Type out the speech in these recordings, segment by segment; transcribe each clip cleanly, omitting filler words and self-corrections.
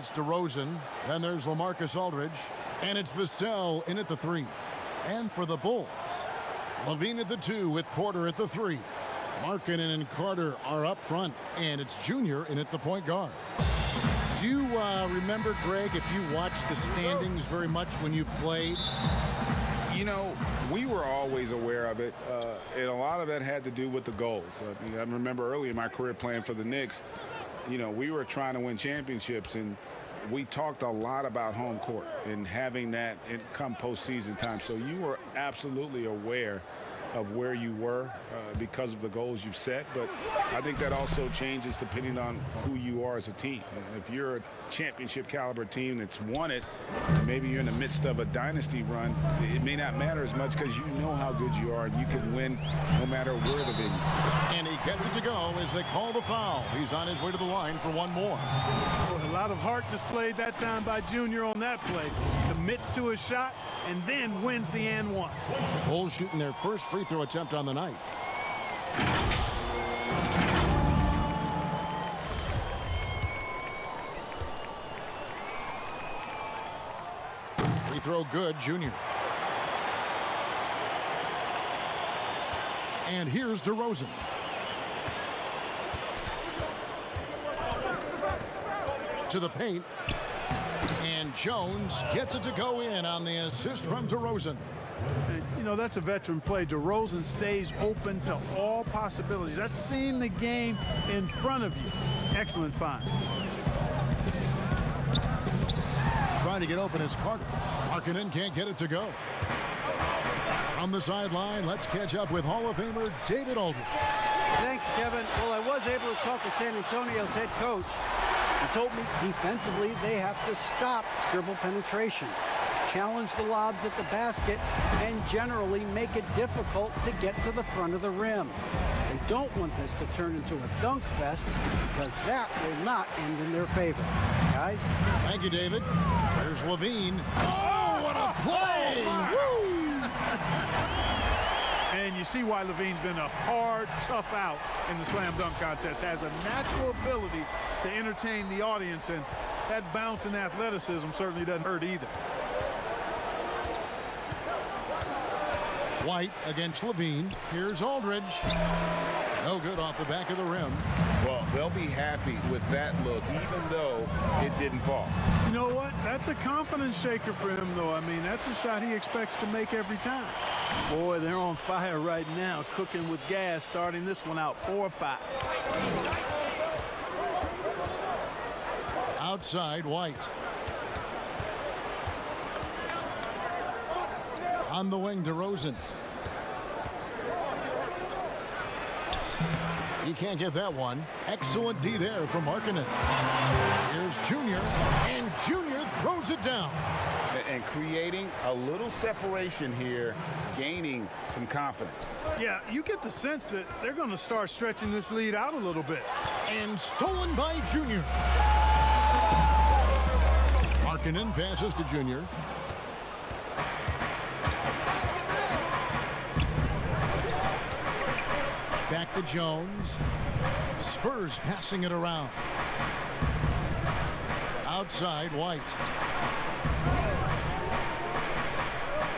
it's DeRozan. Then there's LaMarcus Aldridge. And it's Vassell in at the 3. And for the Bulls, Levine at the 2 with Porter at the 3. Markkanen and Carter are up front. And it's Junior in at the point guard. Do you remember, Greg, if you watched the standings very much when you played? You know, we were always aware of it, and a lot of that had to do with the goals. I remember early in my career playing for the Knicks, you know, we were trying to win championships, and we talked a lot about home court and having that come postseason time. So you were absolutely aware of where you were because of the goals you've set. But I think that also changes depending on who you are as a team. If you're a championship caliber team that's won it, maybe you're in the midst of a dynasty run, it may not matter as much because you know how good you are and you can win no matter where the venue. And he gets it to go as they call the foul. He's on his way to the line for one more. A lot of heart displayed that time by Junior on that play. Commits to a shot and then wins the and one. Bulls shooting their first free throw attempt on the night. Free throw good, Junior. And here's DeRozan. To the paint. And Jones gets it to go in on the assist from DeRozan. You know, that's a veteran play. DeRozan stays open to all possibilities. That's seeing the game in front of you. Excellent find. Trying to get open is Carter. Markkanen can't get it to go. From the sideline, let's catch up with Hall of Famer David Aldridge. Thanks, Kevin. Well, I was able to talk with San Antonio's head coach. He told me defensively they have to stop dribble penetration, challenge the lobs at the basket, and generally make it difficult to get to the front of the rim. They don't want this to turn into a dunk fest because that will not end in their favor. Guys? Thank you, David. There's Levine. Oh, what a play! Woo! And you see why Levine's been a hard, tough out in the slam dunk contest. Has a natural ability to entertain the audience, and that bounce and athleticism certainly doesn't hurt either. White against Levine. Here's Aldridge. No good off the back of the rim. Well, they'll be happy with that look, even though it didn't fall. You know what? That's a confidence shaker for him, though. I mean, that's a shot he expects to make every time. Boy, they're on fire right now, cooking with gas, starting this one out 4-5. Outside, White. On the wing, DeRozan. He can't get that one. Excellent D there from Markkanen. Here's Junior, and Junior throws it down. And creating a little separation here, gaining some confidence. Yeah, you get the sense that they're going to start stretching this lead out a little bit. And stolen by Junior. Markkanen passes to Junior. Back to Jones. Spurs passing it around. Outside, White.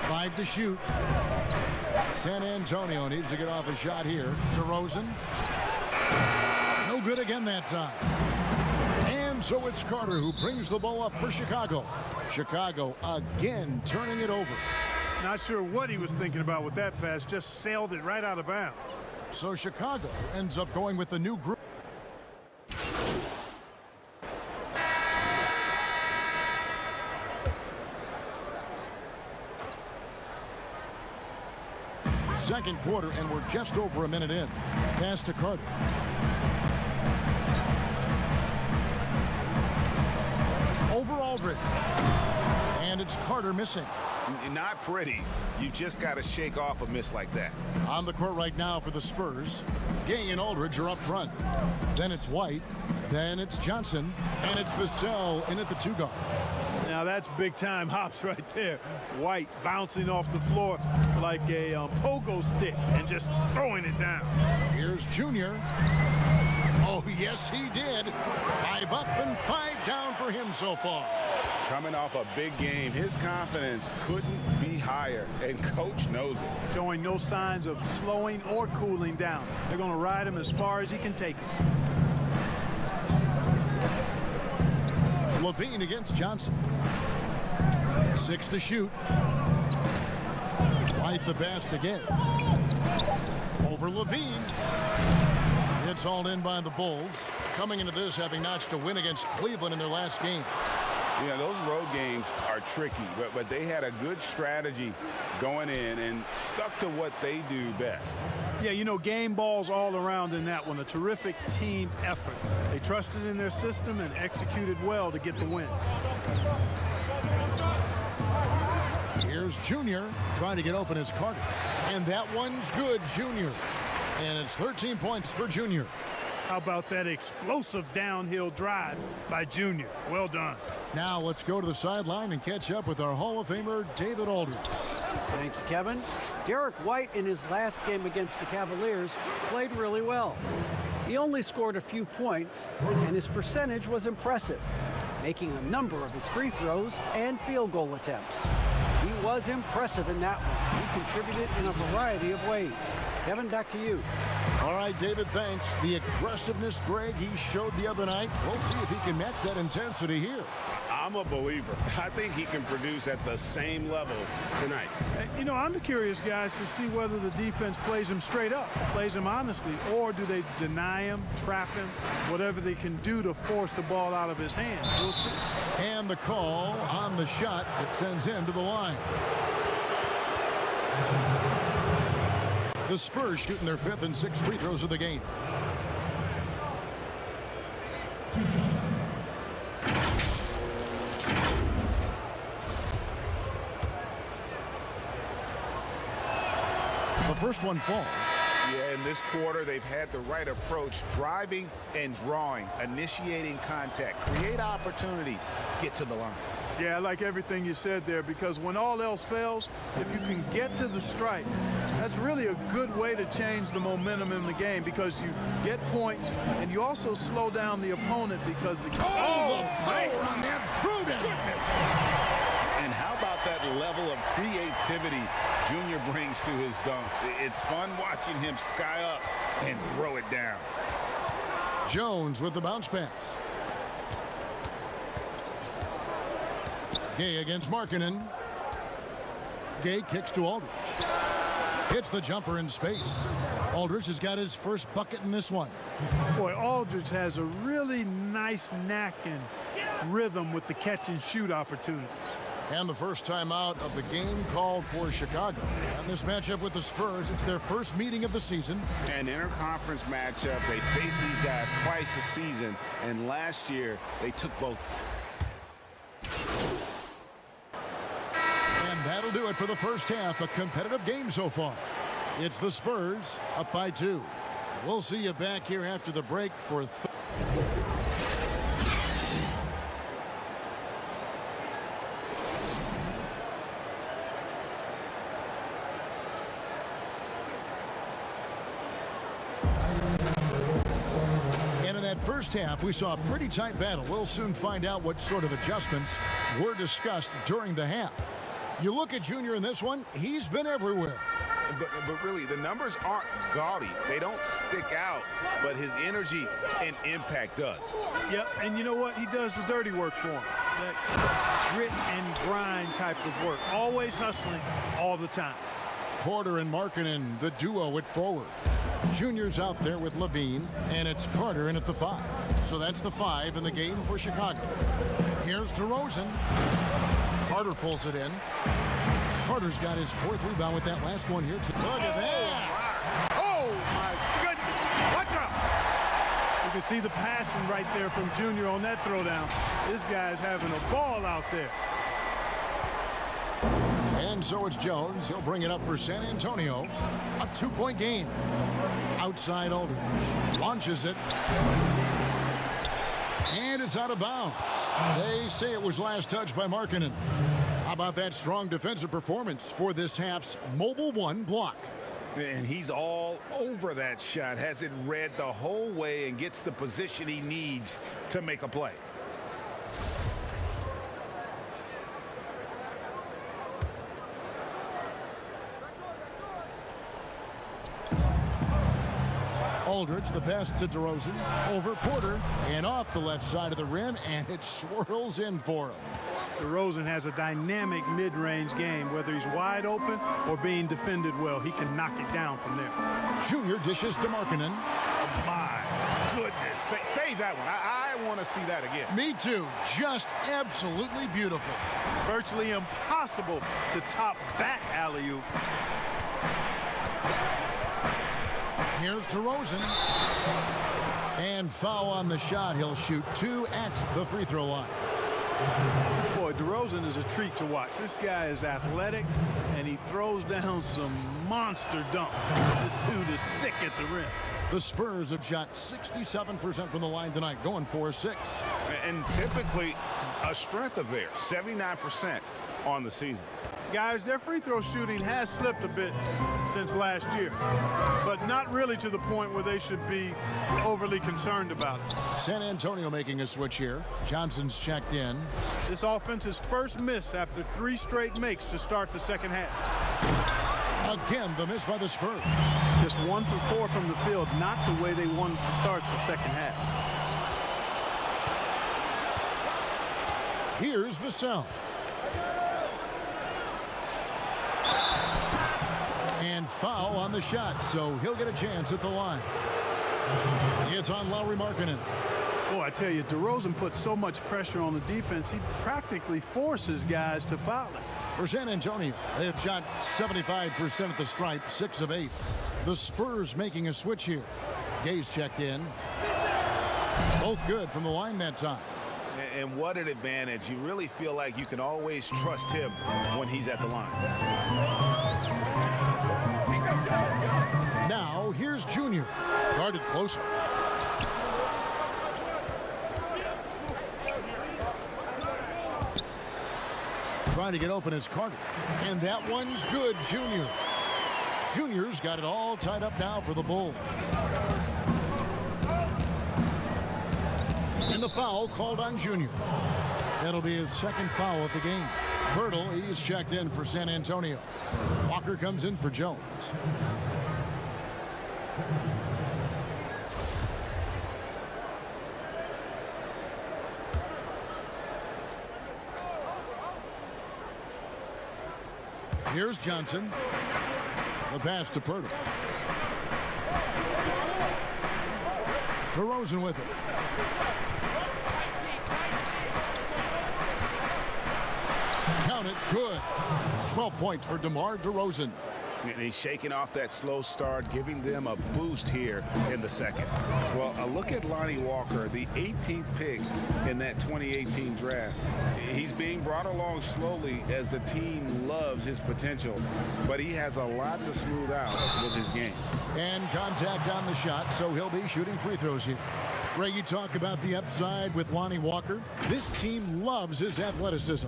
5 to shoot. San Antonio needs to get off a shot here. DeRozan. No good again that time. And so it's Carter who brings the ball up for Chicago. Chicago again turning it over. Not sure what he was thinking about with that pass. Just sailed it right out of bounds. So Chicago ends up going with the new group. Second quarter, and we're just over a minute in. Pass to Carter. Over Aldridge. And it's Carter missing. Not pretty. You just got to shake off a miss like that. On the court right now for the Spurs. Gay and Aldridge are up front. Then it's White. Then it's Johnson, and it's Vassell in at the 2 guard. Now that's big-time hops right there. White bouncing off the floor like a pogo stick and just throwing it down. Here's Junior. Oh, yes, he did. 5 up and 5 down for him so far. Coming off a big game, his confidence couldn't be higher, and Coach knows it. Showing no signs of slowing or cooling down. They're going to ride him as far as he can take him. Levine against Johnson. 6 to shoot. White the pass again. Over Levine. It's hauled in by the Bulls. Coming into this having notched a win against Cleveland in their last game. Yeah, those road games are tricky, but they had a good strategy going in and stuck to what they do best. Yeah, you know, game balls all around in that one. A terrific team effort. They trusted in their system and executed well to get the win. Here's Junior trying to get open as Carter. And that one's good, Junior. And it's 13 points for Junior. How about that explosive downhill drive by Junior? Well done. Now let's go to the sideline and catch up with our Hall of Famer, David Aldridge. Thank you, Kevin. Derek White in his last game against the Cavaliers played really well. He only scored a few points, and his percentage was impressive, making a number of his free throws and field goal attempts. He was impressive in that one. He contributed in a variety of ways. Kevin, back to you. All right, David, thanks. The aggressiveness, Greg, he showed the other night. We'll see if he can match that intensity here. I'm a believer. I think he can produce at the same level tonight. You know, I'm curious, guys, to see whether the defense plays him straight up, plays him honestly, or do they deny him, trap him, whatever they can do to force the ball out of his hands. We'll see. And the call on the shot that sends him to the line. The Spurs shooting their 5th and 6th free throws of the game. The first one falls. Yeah, in this quarter, they've had the right approach, driving and drawing, initiating contact, create opportunities, get to the line. Yeah, I like everything you said there, because when all else fails, if you can get to the stripe, that's really a good way to change the momentum in the game, because you get points and you also slow down the opponent because the power on that Pruden. And how about that level of creativity Junior brings to his dunks? It's fun watching him sky up and throw it down. Jones with the bounce pass. Gay against Markkanen. Gay kicks to Aldridge. Hits the jumper in space. Aldridge has got his first bucket in this one. Boy, Aldridge has a really nice knack and rhythm with the catch and shoot opportunities. And the first time out of the game called for Chicago. And this matchup with the Spurs, it's their first meeting of the season. An interconference matchup. They face these guys twice a season, and last year they took both. And that'll do it for the first half. A competitive game so far. It's the Spurs up by 2. We'll see you back here after the break for first half, we saw a pretty tight battle. We'll soon find out what sort of adjustments were discussed during the half. You look at Junior in this one, he's been everywhere. But really, the numbers aren't gaudy. They don't stick out, but his energy and impact does. Yep, and you know what? He does the dirty work for him. That grit and grind type of work. Always hustling all the time. Porter and Markkanen, the duo at forward. Junior's out there with Levine, and it's Carter in at the 5. So that's the 5 in the game for Chicago. Here's DeRozan. Carter pulls it in. Carter's got his 4th rebound with that last one here. Look at that. Oh, my goodness. Watch out. You can see the passion right there from Junior on that throwdown. This guy's having a ball out there. And so it's Jones. He'll bring it up for San Antonio. A 2-point game. Outside Aldridge. Launches it. it's out of bounds. They say it was last touched by Markkanen. How about that strong defensive performance for this half's Mobile One block? And he's all over that shot, has it read the whole way and gets the position he needs to make a play. Aldridge, the pass to DeRozan, over Porter, and off the left side of the rim, and it swirls in for him. DeRozan has a dynamic mid-range game. Whether he's wide open or being defended well, he can knock it down from there. Junior dishes to Markkanen. My goodness. Save that one. I want to see that again. Me too. Just absolutely beautiful. It's virtually impossible to top that alley-oop. Here's DeRozan. And foul on the shot. He'll shoot 2 at the free throw line. Boy, DeRozan is a treat to watch. This guy is athletic, and he throws down some monster dunks. This dude is sick at the rim. The Spurs have shot 67% from the line tonight, going 4-6. And typically a strength of theirs, 79% on the season. Guys, their free throw shooting has slipped a bit since last year, but not really to the point where they should be overly concerned about it. San Antonio making a switch here. Johnson's checked in. This offense's first miss after 3 straight makes to start the second half. Again, the miss by the Spurs. Just 1 for 4 from the field, not the way they wanted to start the second half. Here's Vassell. And foul on the shot, so he'll get a chance at the line. It's on Lauri Markkanen. Boy, I tell you, DeRozan puts so much pressure on the defense, he practically forces guys to foul him. For San Antonio, they have shot 75% at the stripe, 6 of 8. The Spurs making a switch here. Gay's checked in. Both good from the line that time. And what an advantage. You really feel like you can always trust him when he's at the line. Now, here's Junior. Guarded closer. Trying to get open is Carter. And that one's good, Junior. Junior's got it all tied up now for the Bulls. And the foul called on Junior. That'll be his second foul of the game. Pirtle, he's checked in for San Antonio. Walker comes in for Jones. Here's Johnson. The pass to Pirtle. DeRozan with it. Count it. Good. 12 points for DeMar DeRozan. And he's shaking off that slow start, giving them a boost here in the second. Well, a look at Lonnie Walker, the 18th pick in that 2018 draft. He's being brought along slowly as the team loves his potential, but he has a lot to smooth out with his game. And contact on the shot, so he'll be shooting free throws here. Ray, you talk about the upside with Lonnie Walker. This team loves his athleticism.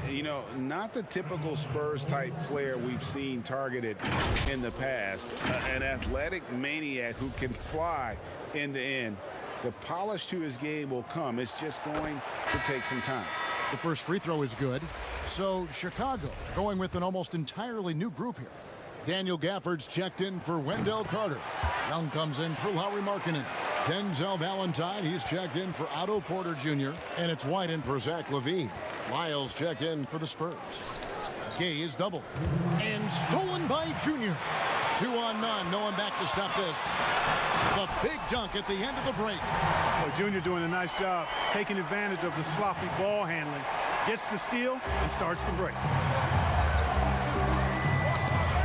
You know, not the typical Spurs-type player we've seen targeted in the past. An athletic maniac who can fly end to end. The polish to his game will come. It's just going to take some time. The first free throw is good. So Chicago going with an almost entirely new group here. Daniel Gafford's checked in for Wendell Carter. Young comes in for Lauri Markkanen. Denzel Valentine, he's checked in for Otto Porter Jr. And it's White in for Zach LaVine. Lyles checked in for the Spurs. Gay is doubled. And stolen by Junior. 2 on none. No one back to stop this. The big dunk at the end of the break. Well, Junior doing a nice job taking advantage of the sloppy ball handling. Gets the steal and starts the break.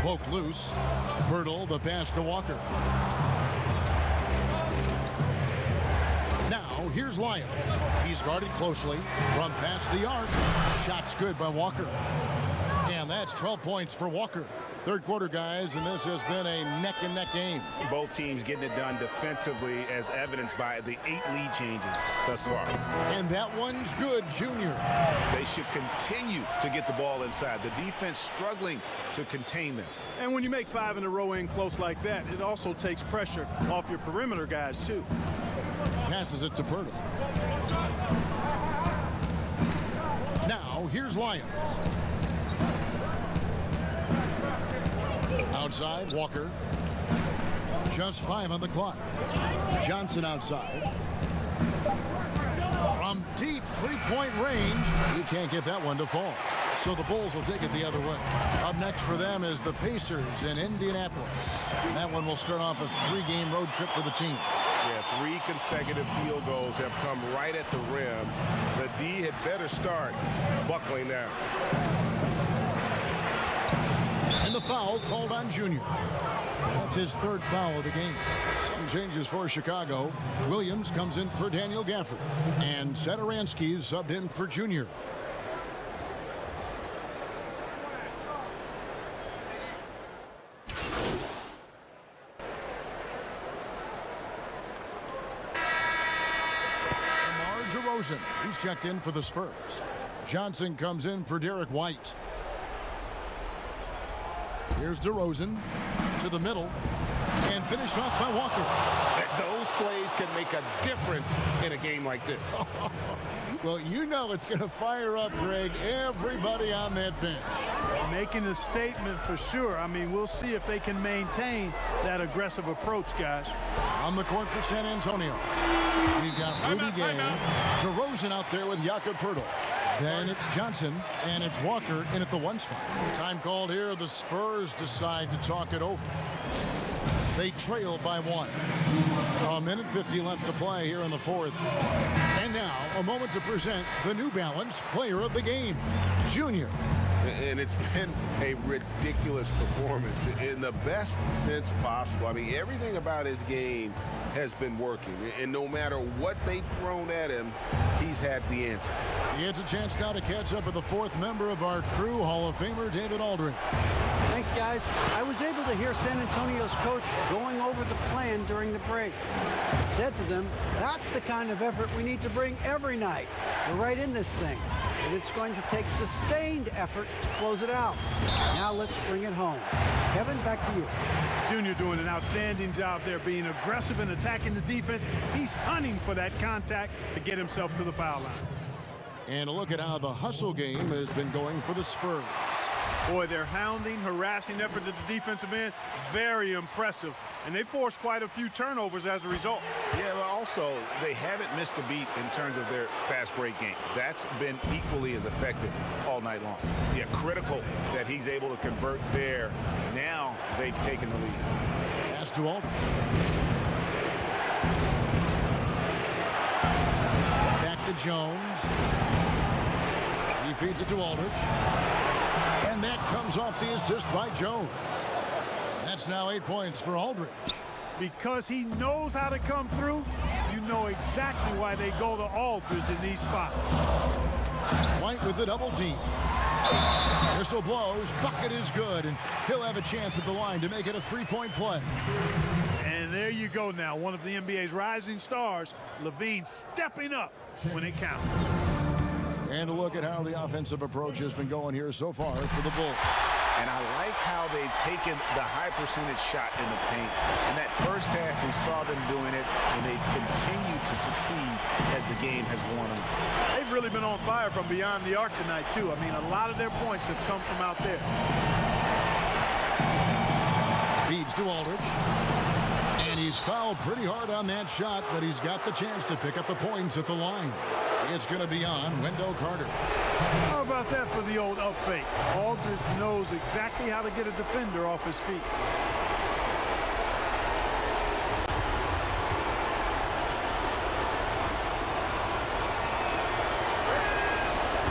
Poked loose. Pirtle, the pass to Walker. Now, here's Lyles. He's guarded closely from past the arc. Shot's good by Walker. And that's 12 points for Walker. Third quarter, guys, and this has been a neck-and-neck game. Both teams getting it done defensively, as evidenced by the 8 lead changes thus far. And that one's good, Junior. They should continue to get the ball inside. The defense struggling to contain them. And when you make 5 in a row in close like that, it also takes pressure off your perimeter guys, too. Passes it to Pirtle. Now, here's Lyons. Outside, Walker. Just 5 on the clock. Johnson outside. From deep three-point range, you can't get that one to fall. So the Bulls will take it the other way. Up next for them is the Pacers in Indianapolis. And that one will start off a 3-game road trip for the team. Yeah, 3 consecutive field goals have come right at the rim. The D had better start buckling down. And the foul called on Junior. That's his 3rd foul of the game. Some changes for Chicago. Williams comes in for Daniel Gafford. And Satoransky is subbed in for Junior. DeRozan, he's checked in for the Spurs. Johnson comes in for Derek White. Here's DeRozan to the middle and finished off by Walker. Those plays can make a difference in a game like this. Well, you know it's going to fire up, Greg, everybody on that bench. Making a statement for sure. I mean, we'll see if they can maintain that aggressive approach, guys. On the court for San Antonio, we've got Rudy Gay, DeRozan out there with Jakob Poeltl. Then it's Johnson, and it's Walker in at the 1 spot. Time called here. The Spurs decide to talk it over. They trail by 1. A minute 50 left to play here in the 4th. And now, a moment to present the New Balance Player of the Game, Junior. And it's been a ridiculous performance in the best sense possible. I mean, everything about his game has been working. And no matter what they've thrown at him, he's had the answer. He gets a chance now to catch up with the 4th member of our crew, Hall of Famer David Aldridge. Thanks, guys. I was able to hear San Antonio's coach going over the plan during the break. He said to them, that's the kind of effort we need to bring every night. We're right in this thing. And it's going to take sustained effort to close it out. Now let's bring it home. Kevin, back to you. Junior doing an outstanding job there, being aggressive and attacking the defense. He's hunting for that contact to get himself to the foul line. And a look at how the hustle game has been going for the Spurs. Boy, their hounding, harassing effort at the defensive end, very impressive. And they forced quite a few turnovers as a result. Yeah, but also, they haven't missed a beat in terms of their fast break game. That's been equally as effective all night long. Yeah, critical that he's able to convert there. Now they've taken the lead. Pass to Aldridge. Back to Jones. He feeds it to Aldridge. And that comes off the assist by Jones. That's now 8 points for Aldridge. Because he knows how to come through, you know exactly why they go to Aldridge in these spots. White with the double team. Whistle blows, bucket is good, and he'll have a chance at the line to make it a 3-point play. And there you go now, one of the NBA's rising stars, Levine stepping up when it counts. And a look at how the offensive approach has been going here so far for the Bulls. And I like how they've taken the high percentage shot in the paint. In that first half, we saw them doing it, and they've continued to succeed as the game has worn on. They've really been on fire from beyond the arc tonight, too. I mean, a lot of their points have come from out there. Feeds to Aldridge. And he's fouled pretty hard on that shot, but he's got the chance to pick up the points at the line. It's going to be on Wendell Carter. How about that for the old up fake? Aldridge knows exactly how to get a defender off his feet.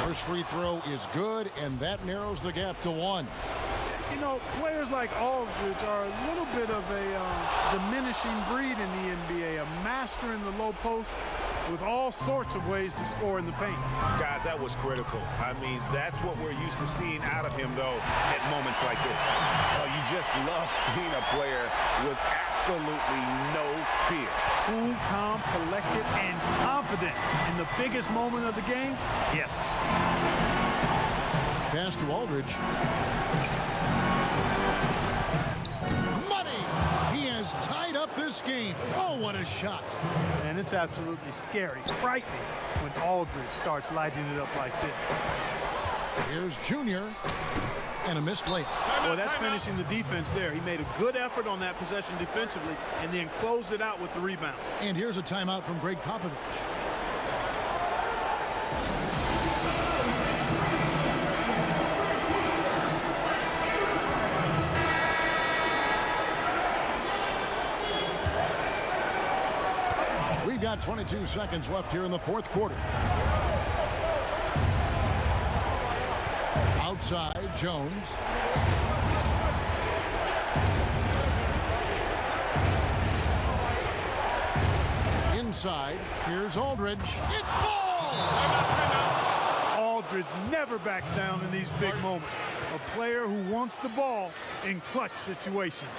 First free throw is good, and that narrows the gap to 1. You know, players like Aldridge are a little bit of a diminishing breed in the NBA, a master in the low post, with all sorts of ways to score in the paint. Guys, that was critical. I mean, that's what we're used to seeing out of him, though, at moments like this. Oh, you just love seeing a player with absolutely no fear. Cool, calm, collected, and confident in the biggest moment of the game? Yes. Pass to Aldridge. Money! He has tied up this game. Oh, what a shot. And it's absolutely scary, frightening when Aldridge starts lighting it up like this. Here's Junior. And a missed layup. Well, that's finishing the defense there. He made a good effort on that possession defensively and then closed it out with the rebound. And here's a timeout from Greg Popovich. We've got 22 seconds left here in the fourth quarter. Outside, Jones. Inside, here's Aldridge. It falls! Aldridge never backs down in these big moments. A player who wants the ball in clutch situations.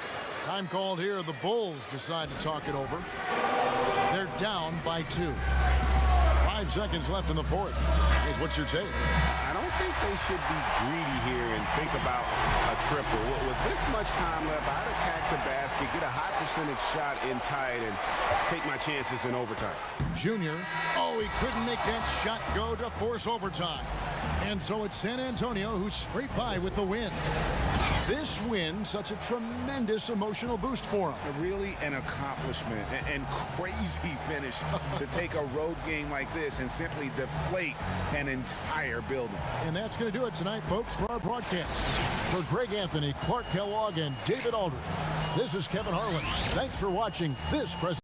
Time called here. The Bulls decide to talk it over. They're down by 2. 5 seconds left in the fourth. Here's what's your take? I don't think they should be greedy here and think about a triple. With this much time left, I'd attack the basket, get a high percentage shot in tight, and take my chances in overtime. Junior. Oh, he couldn't make that shot go to force overtime. And so it's San Antonio who's scraped by with the win. This win, such a tremendous emotional boost for him. Really an accomplishment and crazy finish to take a road game like this and simply deflate an entire building. And that's going to do it tonight, folks, for our broadcast. For Greg Anthony, Clark Kellogg, and David Aldridge, this is Kevin Harlan. Thanks for watching this presentation.